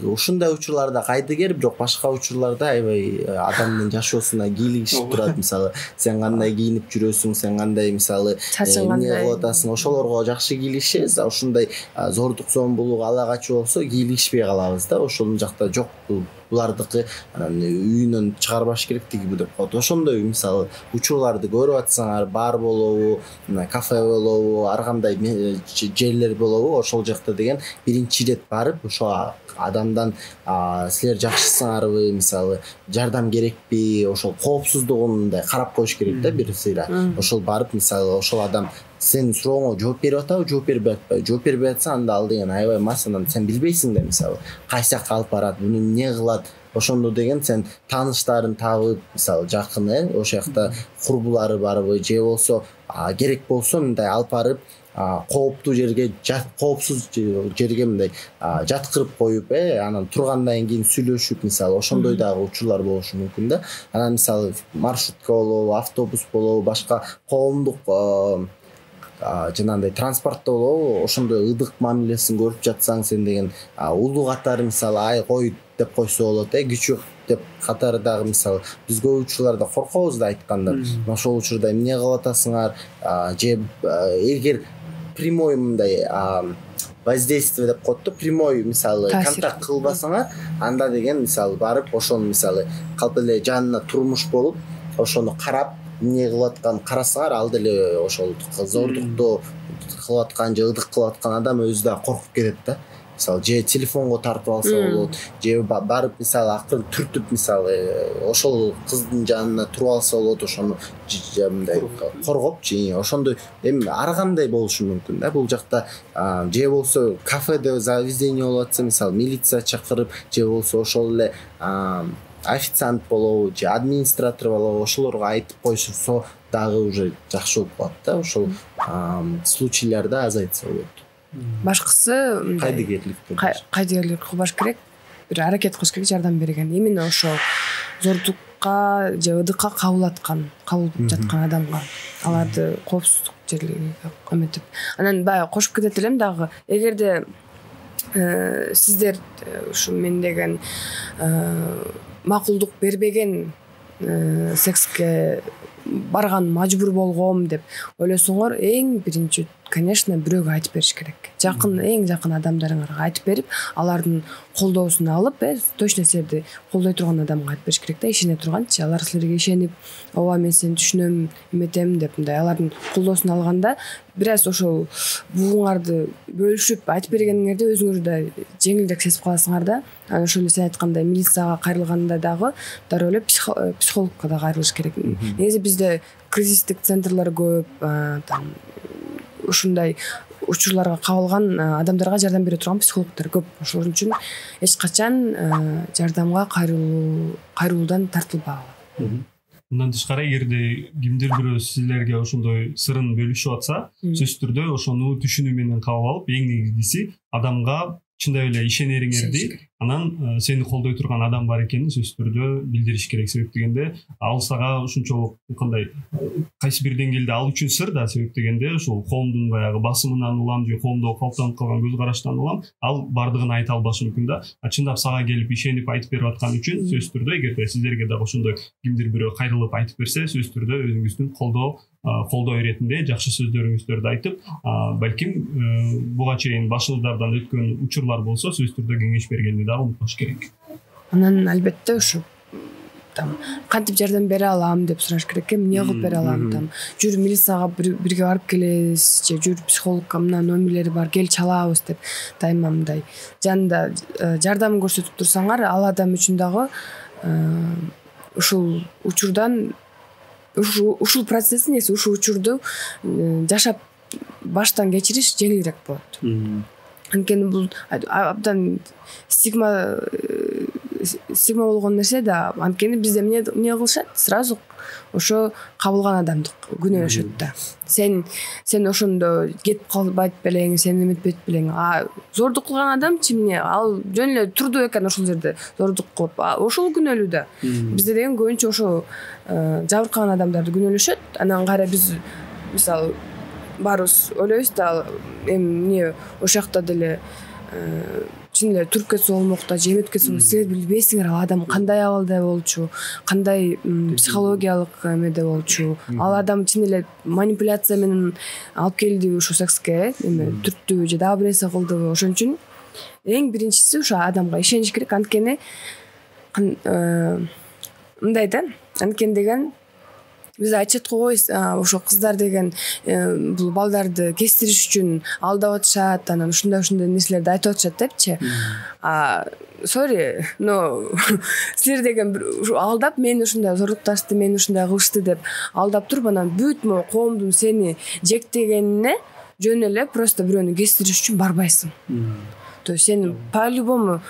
ушундай учурларда кайдыгер, бирок башка учурларда аябай адамдын жашоосуна кийлигишип турат. Мисалы сен кандай кийинип жүрөсүң, сен кандай мисалы эмне кылып атасың, ошолорго жакшы кийлигишебиз. Ушундай зордук зомбулук ала качуу болсо кийлигишпей калабыз да. Ошол жакта жок булардыкы анан үйүнөн чыгарбаш керектиги деп коет. Ошондой мисалы учурларды көрүп атсаңар, бар болобу, кафе болобу, ар кандай жерлер болобу, ошол жакта деген биринчи ирет барып ошо адамдан силер жакшысыңарбы, мисалы жардам керекпи, ошол коопсуздугун мындай карап коюш керек да бир сыйра. Ошол барып мисалы ошол адам сен сурооңо жооп берип атабы, жооп бербей атпайбы, жооп бербей атса анда ал деген аябай мас, анан сен билбейсиң да мисалы кайсы жакка алып барат, буну эмне кылат. Ошондо деген сен тааныштарын табып, мисалы жакыны, ошол жакта курбулары барбы, же болсо керек болсо мындай алып барып кооптуу жерге, коопсуз жерге мындай жаткырып коюп, анан тургандан кийин сүйлөшүп, мисалы ошондой дагы учурлар болушу мүмкүн да. Анан мисалы маршрутка болобу, автобус болобу, башка коомдук жанагындай транспортто болобу, ошондой ыдык мамилесин көрүп жатсаң, сен деген улуу катары мисалы ай кой деп койсо болот, күчүк деп катары дагы мисалы биз көп учурларда коркобуз да айтканда. Ошол учурда эмне кылып атасыңар, же эгер прямой мындай воздействие деп коет да, прямой мисалы контакт кылбасаңар, анда деген мисалы барып ошону мисалы калп эле жанына турмуш болуп, ошону карап эмне кылып атканын карасаңар, ал деле ошол зордукту кылып аткан же ыдык кылып аткан адам өзү да коркуп кетет да. Мисалы же телефонго тартып алса болот, же барып мисалы акырын түртүп мисалы ошол кыздын жанына туруп алса болот, ошону мындай коргопчу. Ошондой эми ар кандай болушу мүмкүн да бул жакта. Же болсо кафеде заведение болуп атса, мисалы милиция чакырып, же болсо ошол эле официант болобу, же администратор болобу, ошолорго айтып койсо дагы уже жакшы болуп калат да. Ошол случайларды азайтса болот. Башкысы кайдыгерлик кылбаш керек, бир аракет кылыш керек жардам берген. Именно ошол зордукка же ыдыкка кабылып жаткан адамга аларды коопсуздук жерлерге эметип. Анан баягы кошуп кетет элем дагы, эгерде сиздер ушу мен деген макулдук бербеген секске барган мажбур болгом деп ойлосоңор, эң биринчи конечно бирөөгө айтып бериш керек. Жакын, эң жакын адамдарыңарга айтып берип, алардын колдоосун алып, точно силерди колдой турган адамга айтып бериш керек да, ишене турганчы. Алар силерге ишенип, ооба мен сени түшүнөм, эметем деп мындай алардын колдоосун алганда, бир аз ошол бугуңарды бөлүшүп айтып бергениңерде өзүңөр да жеңилдик сезип каласыңар да. Анан ошол эле сен айткандай милицияга кайрылганда дагы дароо эле психологко да кайрылыш керек. Негизи бизде кризистик центрлар көп, там ушундай учурларга кабылган адамдарга жардам бере турган психологдор көп. Ошол үчүн эч качан жардамга кайрылуудан тартылбагыла. Мындан тышкары, эгерде кимдир бирөө силерге ошондой сырын бөлүшүп атса, сөзсүз түрдө ошону түшүнүү менен кабыл алып, эң негизгиси адамга чындап эле ишенериңерди, анан сени колдой турган адам бар экенин сөзсүз түрдө билдириш керек. Себеп дегенде ал сага ушунчолук кандай кайсы бир деңгээлде ал үчүн сыр да, себеп дегенде ошол коомдун баягы басымынан улам же коомдо калыптанып калган көз караштан улам ал бардыгын айта албашы мүмкүн да. Чындап сага келип ишенип айтып берип аткан үчүн сөзсүз түрдө эгерде сиздерге дагы ошондой кимдир бирөө кайрылып айтып берсе, сөзсүз түрдө өзүңүздүн колдоо иретинде жакшы сөздөрүңүздөрдү айтып, балким буга чейин башыңыздардан өткөн учурлар болсо сөзсүз түрдө кеңеш бергенди дагы унутпаш керек. Анан албетте ушу там кантип жардам бере алам деп сураш керек. Эмне кылып бере алам, там жүр милицияга бирге барып келебиз, же жүр психологко мына номерлери бар, кел чалабыз деп дайыма мындай жанында жардам көрсөтүп турсаңар, ал адам үчүн дагы ушул учурдан ушул процесси, ушул учурду жашап баштан кечириш жеңилирээк болот. Анткени бул абдан стигма болгон нерсе да. Анткени бизде эмне кылышат? Сразу ошо кабылган адамды күнөөлөшөт да. Сен ошондо кетип калбайт белең, сен эметпейт белең. Зордук кылган адамчы эмне? Ал жөн эле турду экен ошол жерде зордук кылып. Ошол күнөөлүү да. Бизде деген көбүнчө ошо жабыркаган адамдарды күнөөлөшөт. Анан кайра биз мисалы баарыбыз ойлойбуз да эми эмне ошол жакта деле чын эле туруп кетсе болмок да, же эметип кетсе болмок. Силер билбейсиңер ал адам кандай абалда болчу, кандай психологиялык эмеде болчу. Ал адам чын эле манипуляция менен алып келдиби ушу секске, эме түрттүбү же дагы бир нерсе кылдыбы. Ошон үчүн эң биринчиси ошо адамга ишениш керек. Анткени мындай да, анткени деген биз айтышат го, ошо кыздар деген бул балдарды кестириш үчүн алдап атышат, анан ушундай нерселерди айтып атышат депчи. Сори, но силер деген ушу алдап, мени ушундай зорлукташты, мени ушундай кылышты деп алдап туруп, анан бүт могу коомдун сени жектегенине жөн эле просто бирөөнү кестириш үчүн барбайсың. То есть сен по-любому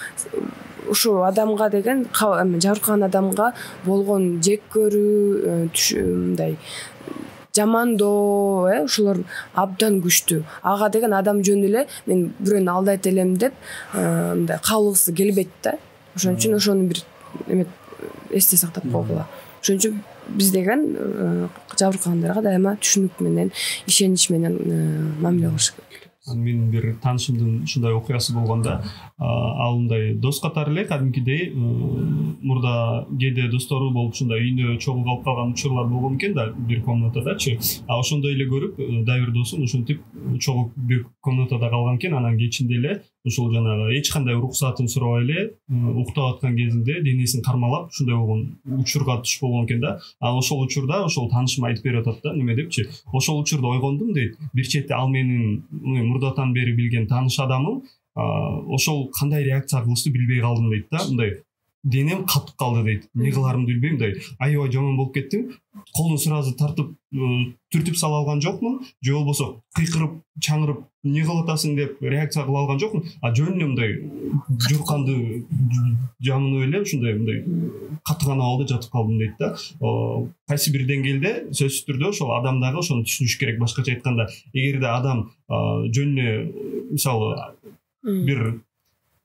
ушу адамга деген, жабыркаган адамга болгон жек көрүү, мындай жамандоо, ушулар абдан күчтүү. Ага деген адам жөн эле мен бирөөнү алдайт элем деп мындай кабылгысы келбейт да. Ошон үчүн ошону бир эме эсте сактап койгула. Ошон үчүн биз деген жабыркагандарга дайыма түшүнүк менен, ишенич менен мамиле кылыш керек. Менин бир таанышымдын ушундай окуясы болгондо, ал мындай дос катары эле кадимкидей мурда кээде достору болуп ушундай үйүндө чогуу калып калган учурлар болгон экен да, бир комнатадачы. Ошондой эле көрүп, дагы бир досум ушинтип чогуу бир комнатада калган экен. Анан кечинде эле ушул жанагы эч кандай уруксатын сурабай эле уктап аткан кезинде денесин кармалап ушундай болгон учурга туш болгон экен да. Ошол учурда ошол таанышым айтып берип атат да, неме депчи, ошол учурда ойгондум дейт. Бир четте ал менин мурдатан бери билген тааныш адамым, ошол кандай реакция кылышты билбей калдым дейт да. Мындай денем катып калды дейт. Эмне кыларымды билбейм дейт. Аябай жаман болуп кеттим. Колун сразу тартып түртүп сала алган жокмун, же болбосо кыйкырып, чаңырып, эмне кылып атасың деп реакция кыла алган жокмун. Жөн эле мындай журканды жамынып эле ушундай мындай катыган абалда жатып калдым дейт да. Кайсы бир деңгээлде сөзсүз түрдө ошол адам дагы ошону түшүнүш керек. Башкача айтканда, эгерде адам жөн эле мисалы бир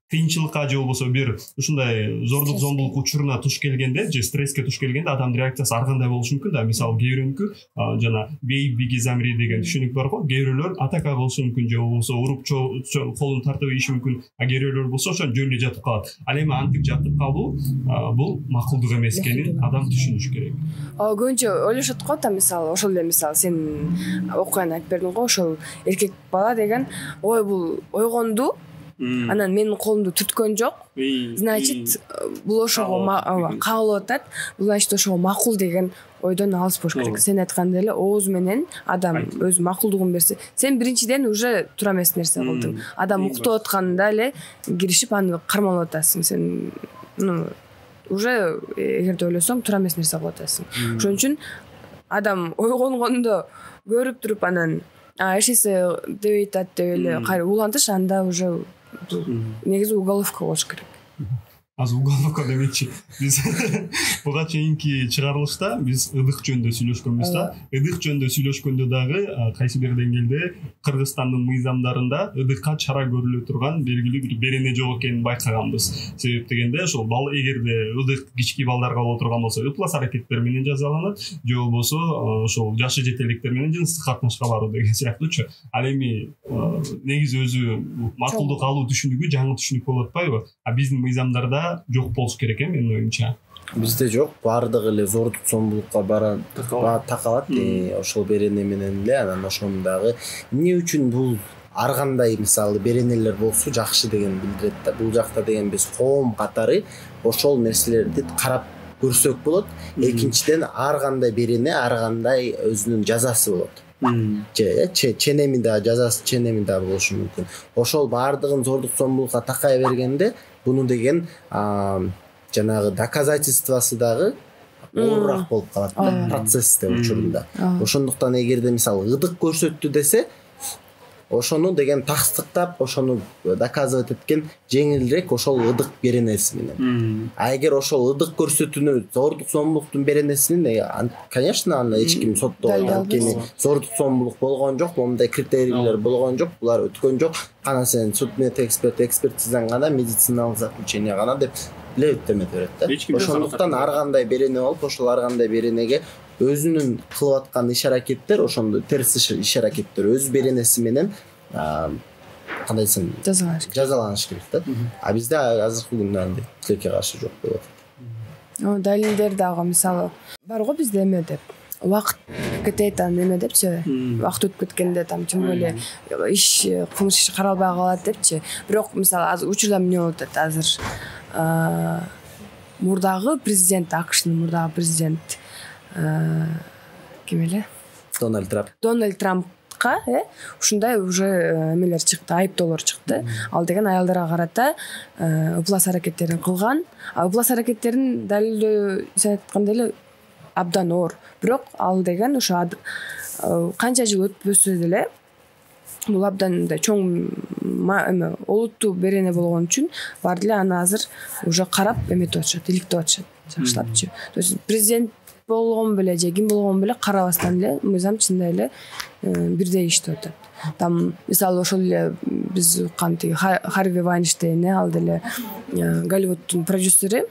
кыйынчылыкка же болбосо бир ушундай зордук зомбулук учуруна туш келгенде же стресске туш келгенде адамдын реакциясы ар кандай болушу мүмкүн да. Мисалы кээ бирөөнүкү жана бей биги замри деген түшүнүк бар го. Кээ бирөөлөр атака кылышы мүмкүн, же болбосо уруп колун тартып ийиши мүмкүн. Кээ бирөөлөр болсо ошон жөн эле жатып калат. Ал эми антип жатып калуу бул макулдук эмес экенин адам түшүнүш керек. Көбүнчө ойлошот го да, мисалы ошол эле мисалы сен окуяны айтып бердиң го, ошол эркек бала деген ой бул ойгонду, анан менин колумду түрткөн жок, значит бул ошого кабылып атат, бул значит ошого макул деген ойдон алыс болуш керек. Сен айткандай эле ооз менен адам өз макулдугун берсе, сен биринчиден уже туура эмес нерсе кылдың. Адам уктап атканда эле киришип аны кармалап атасың. Сен уже эгерде ойлосоң туура эмес нерсе кылып атасың. Ошон үчүн адам ойгонгондо көрүп туруп анан эч нерсе дебей атат деп эле кайра улантыш, анда уже негизи уголовка болуш керек. Азыр уголовка демекчи. Биз буга чейинки чыгарылышта биз ыдык жөнүндө сүйлөшкөнбүз да. Ыдык жөнүндө сүйлөшкөндө дагы кайсы бир деңгээлде Кыргызстандын мыйзамдарында ыдыкка чара көрүлө турган белгилүү бир берене жок экенин байкаганбыз. Себеп дегенде ошол бал эгерде ыдык кички балдарга боло турган болсо ыплас аракеттер менен жазаланат, же болбосо ошол жашы жетеликтер менен жыныстык катнашка баруу деген сыяктуучу. Ал эми негизи өзү макулдук алуу түшүнүгү жаңы түшүнүк болуп атпайбы? Биздин мыйзамдарда жок болуш керек менин оюмча. Бизде жок, баардыгы эле зордук зомбулукка такалат, ошол берене менен эле. Анан ошону дагы эмне үчүн бул ар кандай мисалы беренелер болсо жакшы деген билдирет да. Бул жакта деген биз коом катары ошол нерселерди карап көрсөк болот. Экинчиден ар кандай берене, ар кандай өзүнүн жазасы болот. Ченеми да жазасы ченеми да болушу мүмкүн. Ошол баардыгын зордук зомбулукка такай бергенде буну деген жанагы доказательствосы дагы оорураак болуп калат процессте учурунда. Ошондуктан эгерде мисалы ыдык көрсөттү десе, ошону деген тастыктап, ошону доказывать эткен жеңилирээк ошол ыдык беренеси менен. Эгер ошол ыдык көрсөтүүнү зордук зомбулуктун беренеси менен, конечно, аны эч ким соттобойт. Анткени зордук зомбулук болгон жок, мондай критерийлер болгон жок, булар өткөн жок. Кана сен судмед экспертизаң гана, медициналык заключение гана деп эле өтөмөт берет да. Ошондуктан ар кандай берене болуп, ошол ар кандай беренеге өзүнүн кылып аткан иш аракеттер ошондо терс иш аракеттер өз беренеси менен кандай десем жазаланыш керек да. А бизде азыркы күндө андай тилекке каршы жок болуп атат. Далилдер дагы мисалы бар го бизде эме деп. Убакыт кетет эме депчи. Убакыт өтүп кеткенде там тем более иш кылмыш иши каралбай калат депчи. Бирок мисалы азыр учурда эмне болуп атат азыр мурдагы президент АКШнын мурдагы президент ким эле? Дональд Трампка ушундай уже эмелер чыкты, айыптоолор чыкты. Ал деген аялдарга карата ыплас аракеттерин кылган. Ыплас аракеттерин далилдөө сен айткандай эле абдан оор. Бирок ал деген ошо канча жыл өтпөсө деле бул абдан мындай чоң олуттуу берене болгон үчүн бар деле аны азыр уже карап эметип атышат, иликтеп атышат, жакшылапчы. То есть президент болгон беле же ким болгон беле карабастан эле мыйзам чынында эле бирдей иштеп атат. Там мисалы ошол эле биз уккан тиги Харви Вайнштейн ал деле Голливудтун продюсери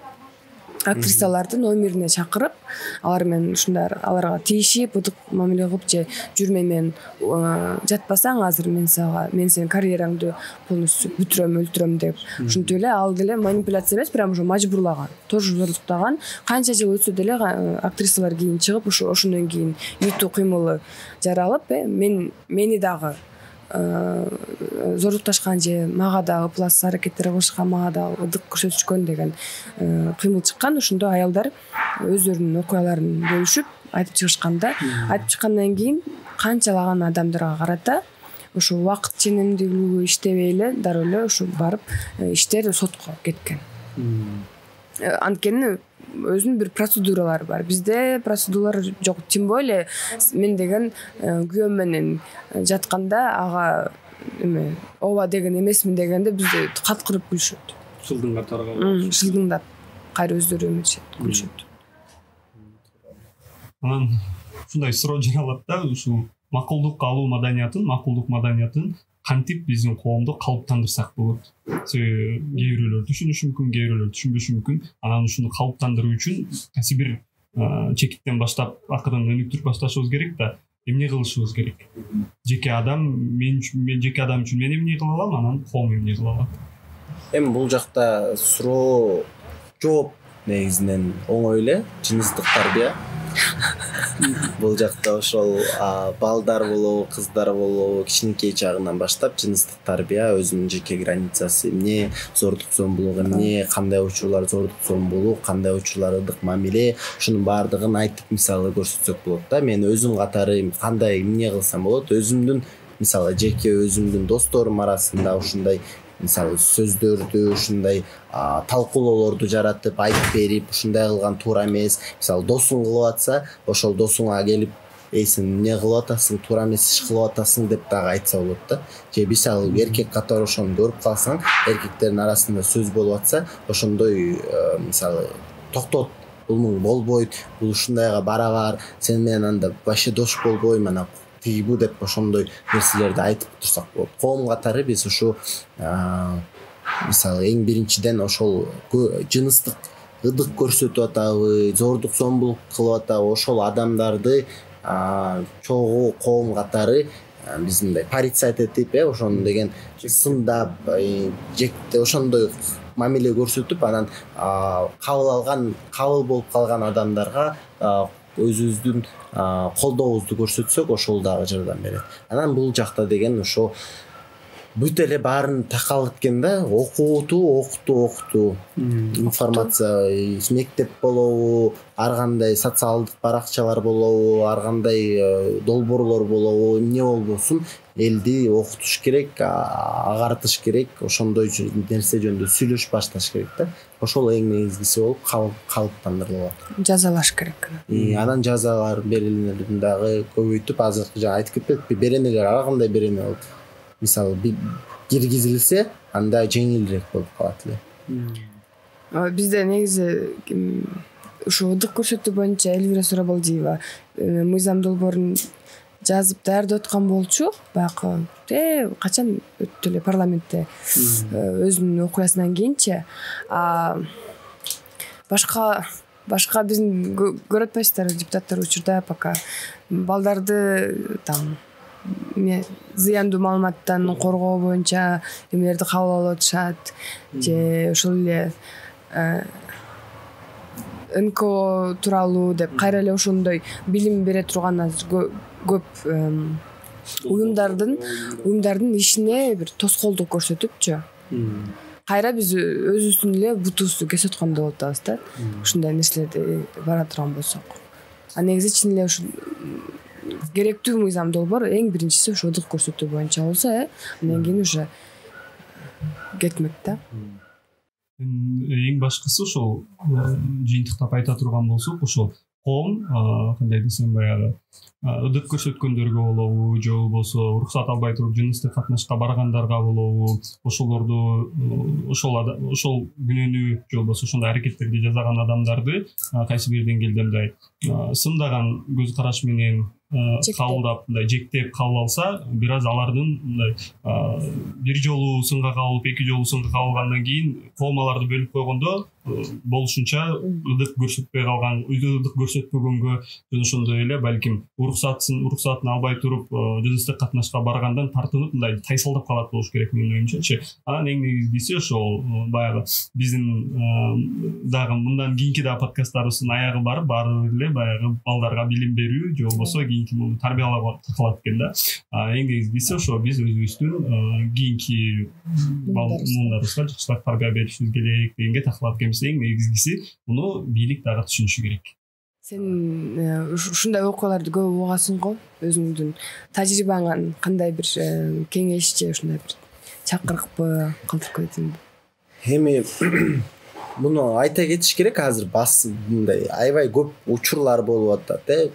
актрисаларды номерине чакырып, алар менен ушундай аларга тийишип, ыдык мамиле кылып же жүрмө менен жатпасаң азыр мен сенин карьераңды полностью бүтүрөм, өлтүрөм деп. Ушинтип эле ал деле манипуляция эмес, прям уже мажбурлаган, тоже зордуктаган. Канча жыл өтсө деле актрисалар кийин чыгып, ошондон кийин ютуу кыймылы жаралып, мени дагы зордукташкан же мага дагы ыплас аракеттер кылышкан, мага дагы ыдык көрсөтүшкөн деген кыймыл чыккан. Ошондо аялдар өздөрүнүн окуяларын бөлүшүп айтып чыккандан кийин канчалаган адамдарга карата ошо убакыт ченемдүүлүгү иштебей эле дароо эле ошо барып иштер сотко кеткен. Анткени өзүнүн бир процедуралары бар. Бизде процедуралар жок. Тем более мен деген күйөөм менен жатканда ага эме ооба деген эмесмин дегенде бизде каткырып күлүшөт. Шылдыңдап кайра өздөрү эметишет, күлүшөт. Анан ушундай суроо жаралат да, ушул макулдук алуу маданиятын кантип биздин коомдо калыптандырсак болот. Кээ бирөөлөр түшүнүшү мүмкүн, кээ бирөөлөр түшүнбөшү мүмкүн. Анан ушуну калыптандыруу үчүн кайсы бир чекиттен баштап акырын өнүктүрүп башташыбыз керек да. Эмне кылышыбыз керек? Жеке адам үчүн мен эмне кыла алам, анан коом эмне кыла алат? Эми бул жакта суроо жооп негизинен оңой эле, жыныстык тарбия. Бул жакта ошол балдар болобу, кыздар болобу, кичинекей чагынан баштап жыныстык тарбия, өзүнүн жеке границасы, эмне зордук зомбулук, эмне кандай учурлар зордук зомбулук, кандай учурлар ыдык мамиле, ушунун баардыгын айтып мисалы көрсөтсөк болот да. Мен өзүм катары кандай эмне кылсам болот, өзүмдүн мисалы жеке өзүмдүн досторум арасында ушундай мисалы сөздөрдү, ушундай талкуулоолорду жаратып айтып берип, ушундай кылган туура эмес. Мисалы досуң кылып атса, ошол досуңа келип, сен эмне кылып атасың, туура эмес иш кылып атасың деп дагы айтса болот да. Же мисалы эркек катары ошону көрүп калсаң, эркектердин арасында сөз болуп атса, ошондой мисалы токтот, бул муң болбойт, бул ушундайга барабар, сен менен анда вообще дос болбойм, анан бу деп ошондой нерселерди айтып турсак болот. Коом катары биз ушу мисалы эң биринчиден ошол жыныстык ыдык көрсөтүп атабы, зордук зомбулук кылып атабы, ошол адамдарды чогуу коом катары биз мындай порицать этип, ошону деген сындап, жекте ошондой мамиле көрсөтүп, анан кабыл болуп калган адамдарга өзүбүздүн колдообузду көрсөтсөк, ошол дагы жардам берет. Анан бул жакта деген ошо бүт эле баарын такалып эткен да, окутуу, информация, мектеп болобу, ар кандай социалдык баракчалар болобу, ар кандай долбоорлор болобу, эмне болбосун, элди окутуш керек, агартыш керек, ошондой нерсе жөнүндө сүйлөшүп башташ керек да. Ошол эң негизгиси болуп калыптандырылат. Жазалаш керек. Анан жазалар берилгендерин дагы көбөйтүп, азыркы жана айтып кетпедикпи, беренелер ар кандай берене болуп, мисалы киргизилсе, анда жеңилирээк болуп калат эле. Бизде негизи ушу ыдык көрсөтүү боюнча Элвира Сурабалдиева мыйзам долбоорун жазып даярдап аткан болчу. Баягы качан өттү эле парламентте өзүнүн окуясынан кийинчи. Башка башка биздин көрүп атпайсыздарбы депутаттар учурда пока балдарды там зыяндуу маалыматтан коргоо боюнча эмелерди кабыл алып атышат же ошол эле НКО тууралуу деп кайра эле ошондой билим бере турган азыр көп уюмдардын ишине бир тоскоолдук көрсөтүпчү кайра биз өзүбүздүн эле бутубузду кесип аткандай болуп атабыз да ушундай нерселерди бара турган болсок. Негизи чын эле ушу керектүү мыйзам долбоор эң биринчиси ошо ылдык көрсөтүү боюнча болсо андан кийин уже кетмек да. Эң башкысы ошол жыйынтыктап айта турган болсок ошол коом кандай десем баягы ылдык көрсөткөндөргө болобу же болбосо уруксат албай туруп жыныстык катнашка баргандарга болобу ошолорду ошол күнөөнү же болбосо ошондой аракеттерди жасаган адамдарды кайсы бир деңгээлде мындай сындаган көз караш менен кабылдап мындай жектеп кабыл алса бир аз алардын мындай бир жолу сынга кабылып эки жолу сынга кабылгандан кийин коом аларды бөлүп койгондо болушунча ылдык көрсөтпөй калган ылдык көрсөтпөгөнгө жана ошондой эле балким уруксатын албай туруп жыныстык катнашка баргандан тартынып мындай тайсалдап калат болуш керек менин оюмчачы. Анан эң негизгиси ошол баягы биздин дагы мындан кийинки да подкасттарыбыздын аягы бар эле баягы балдарга билим берүү же болбосо кийинки муну тарбиялап калат экен да. Эң негизгиси ошо биз өзүбүздүн кийинки муундарыбызга жакшыраак тарбия беришибиз керек дегенге такылат экенбиз. Эң негизгиси муну бийлик дагы түшүнүшү керек. Сен ушундай окуяларды көп угасың го, өзүңдүн тажрыйбаңан кандай бир кеңеш же ушундай бир чакырыкпы калтырып кетиңби? Эми муну айта кетиш керек, азыр мындай аябай көп учурлар болуп атат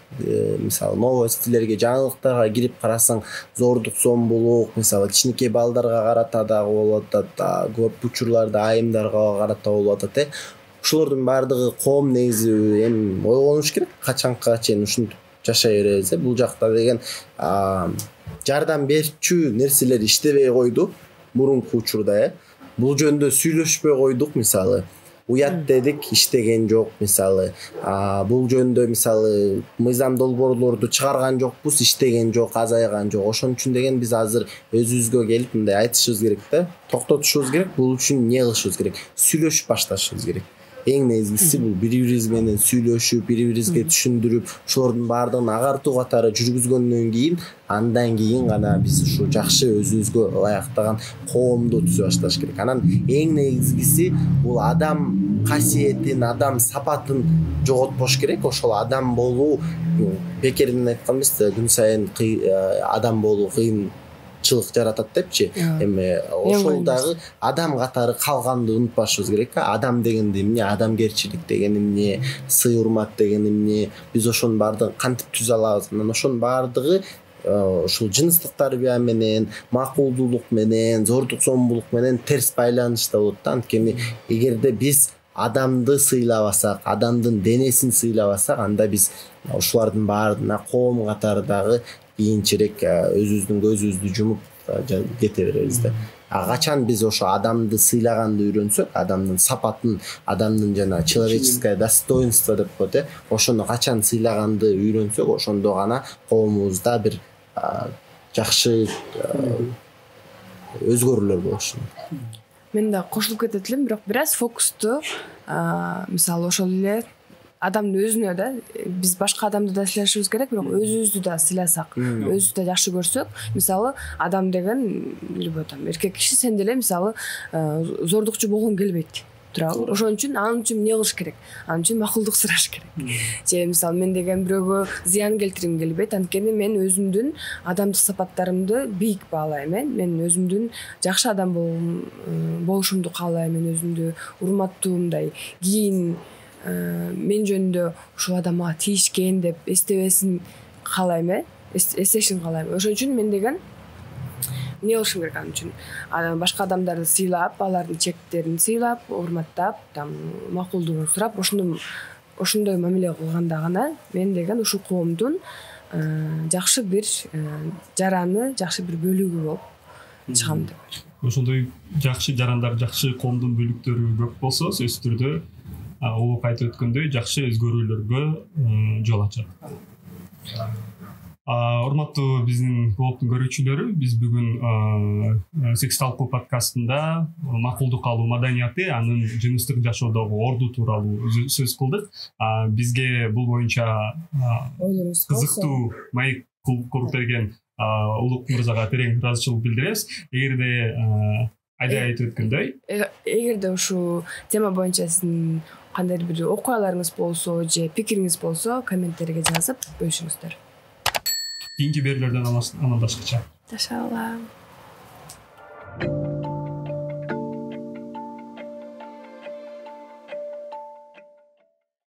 мисалы новостилерге, жаңылыктарга кирип карасаң зордук зомбулук, мисалы кичинекей балдарга карата дагы болуп атат, көп учурларда айымдарга карата болуп атат Ушулордун баардыгы коом негизи эми ойгонуш керек, качанга чейин ушинтип жашай беребиз бул жакта деген жардам берчү нерселер иштебей койду мурунку учурда бул жөнүндө сүйлөшпөй койдук, мисалы уят дедик, иштеген жок, мисалы бул жөнүндө мисалы мыйзам долбоорлорду чыгарган жокпуз, иштеген жок, азайган жок. Ошон үчүн деген биз азыр өзүбүзгө келип мындай айтышыбыз керек да, токтотушубуз керек, бул үчүн эмне кылышыбыз керек, сүйлөшүп башташыбыз керек. Эң негизгиси бул бири-бирибиз менен сүйлөшүп, бири-бирибизге түшүндүрүп, ошолордун баардыгын агартуу катары жүргүзгөндөн кийин, андан кийин гана биз ушу жакшы өзүбүзгө ылайыктаган коомду түзө башташ керек. Анан эң негизгиси бул адам касиетин, адам сапатын жоготпош керек. Ошол адам болуу бекеринен айткан эмес, күн сайын адам болуу кыйынчылык жаратат депчи. Эми ошол дагы адам катары калганды унутпашыбыз керек. Адам деген эмне, адамгерчилик деген эмне, сый урмат деген эмне, биз ошонун баардыгын кантип түзө алабыз? Анан ошонун баардыгы ушул жыныстык тарбия менен, макулдуулук менен, зордук зомбулук менен терс байланышта болот да. Анткени эгерде биз адамды сыйлабасак, адамдын денесин сыйлабасак, анда биз ушулардын баарына коом катары дагы кийинчерээк өзүбүздүн көзүбүздү жумуп кете беребиз да. Качан биз ошо адамды сыйлаганды үйрөнсөк, адамдын сапатын, адамдын жана человеческое достоинство деп коет, ошону качан сыйлаганды үйрөнсөк, ошондо гана коомубузда бир жакшы өзгөрүүлөр болушу мүмкүн. Мен да кошулуп кетет элем, бирок бир аз фокусту мисалы ошол эле адамдын өзүнө да, биз башка адамды да сыйлашыбыз керек, бирок өзүбүздү да сыйласак, өзүбүздү да жакшы көрсөк, мисалы адам деген любой там эркек киши сен деле мисалы зордукчу болгуң келбейт. Туурабы? Ошон үчүн анын үчүн эмне кылыш керек? Анын үчүн макулдук сураш керек. Же мисалы мен деген бирөөгө зыян келтиргим келбейт, анткени мен өзүмдүн адамдык сапаттарымды бийик баалайм. Мен өзүмдүн жакшы адам болушумду каалайм, мен өзүмдү урматтуумдай кийин мен жөнүндө ушул адам мага тийишкен деп эстебесин каалайм, эстешин каалайм. Ошон үчүн мен деген эмне кылышым керек анын үчүн? Башка адамдарды сыйлап, алардын чектерин сыйлап, урматтап, там макулдугун сурап, ошондой мамиле кылганда гана мен деген ушул коомдун жакшы бир жараны, жакшы бир бөлүгү болуп чыгам деп. Ошондой жакшы жарандар, жакшы коомдун бөлүктөрү көп болсо, сөзсүз түрдө улук айтып өткөндөй жакшы өзгөрүүлөргө жол ачат. Урматтуу биздин клубдун көрүүчүлөрү, биз бүгүн Секс талкуу подкастында макулдук алуу маданияты, анын жыныстык жашоодогу орду тууралуу сөз кылдык. Бизге бул боюнча кызыктуу маек куруп берген Улук мырзага терең ыраазычылык билдиребиз. Эгерде Айда айтып өткөндөй, эгерде ушул тема боюнча сиздин кандайдыр бир окуяларыңыз болсо же пикириңиз болсо, комменттерге жазып бөлүшүңүздөр. Кийинки берүүлөрдөн амандашкыча. Иншалла.